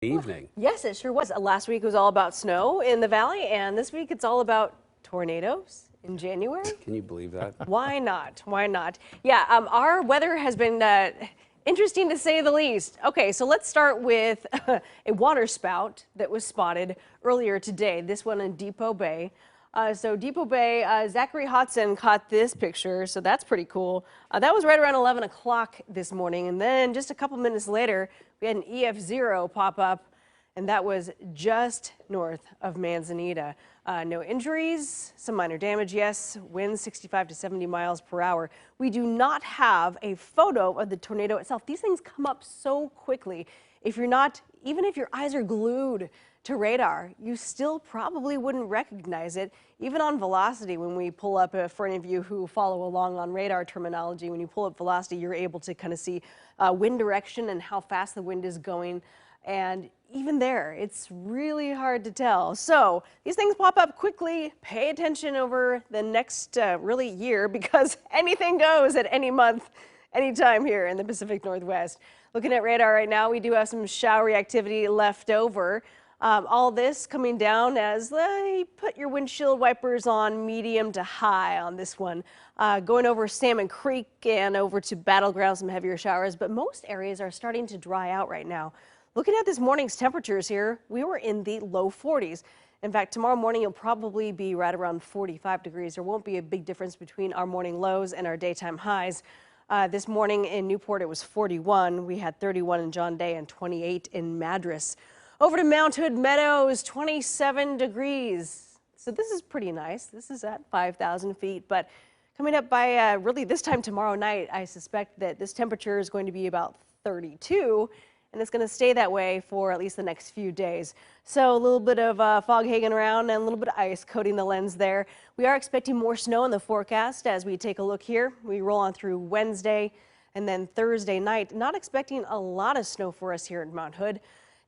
Evening. Yes, it sure was. Last week was all about snow in the valley, and this week it's all about tornadoes in January. Can you believe that? Why not? Why not? Yeah, our weather has been interesting to say the least. Okay, so let's start with a water spout that was spotted earlier today. This one in DEPOE Bay. So DEPOE Bay, Zachary Hodson caught this picture, so that's pretty cool. That was right around 11 o'clock this morning, and then just a couple minutes later, we had an EF0 pop up, and that was just north of Manzanita. No injuries, some minor damage, yes, winds 65 to 70 miles per hour. We do not have a photo of the tornado itself. These things come up so quickly. If you're not, even if your eyes are glued to radar, you still probably wouldn't recognize it. Even on velocity, when we pull up, for any of you who follow along on radar terminology, when you pull up velocity, you're able to kind of see wind direction and how fast the wind is going. And even there, it's really hard to tell. So these things pop up quickly. Pay attention over the next really year, because anything goes at any month, anytime here in the Pacific Northwest. Looking at radar right now, we do have some showery activity left over. All this coming down as put your windshield wipers on medium to high on this one. Going over Salmon Creek and over to Battleground, some heavier showers, but most areas are starting to dry out right now. Looking at this morning's temperatures here, we were in the low 40s. In fact, tomorrow morning you'll probably be right around 45 degrees. There won't be a big difference between our morning lows and our daytime highs. This morning in Newport it was 41. We had 31 in John Day and 28 in Madras. Over to Mount Hood Meadows, 27 degrees. So this is pretty nice. This is at 5,000 feet, but coming up by really this time tomorrow night, I suspect that this temperature is going to be about 32, and it's going to stay that way for at least the next few days. So a little bit of fog hanging around and a little bit of ice coating the lens there. We are expecting more snow in the forecast as we take a look here. We roll on through Wednesday and then Thursday night. Not expecting a lot of snow for us here at Mount Hood.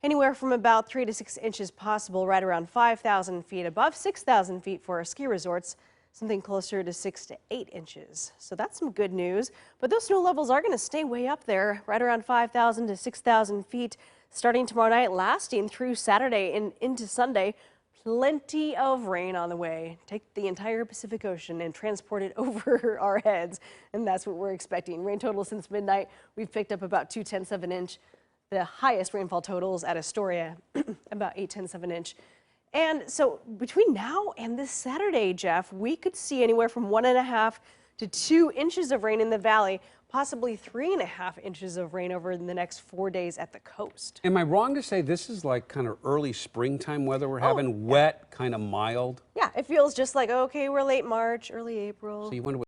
Anywhere from about 3 to 6 inches possible, right around 5,000 feet, above 6,000 feet for our ski resorts, something closer to 6 to 8 inches. So that's some good news. But those snow levels are going to stay way up there, right around 5,000 to 6,000 feet, starting tomorrow night, lasting through Saturday and into Sunday. Plenty of rain on the way. Take the entire Pacific Ocean and transport it over our heads, and that's what we're expecting. Rain total since midnight, we've picked up about 0.2 of an inch. The highest rainfall totals at Astoria, about 0.8 of an inch. And so between now and this Saturday, Jeff, we could see anywhere from 1.5 to 2 inches of rain in the valley, possibly 3.5 inches of rain over the next 4 days at the coast. Am I wrong to say this is like kind of early springtime weather we're having? Wet, kind of mild? Yeah, it feels just like, okay, we're late March, early April. So you wonder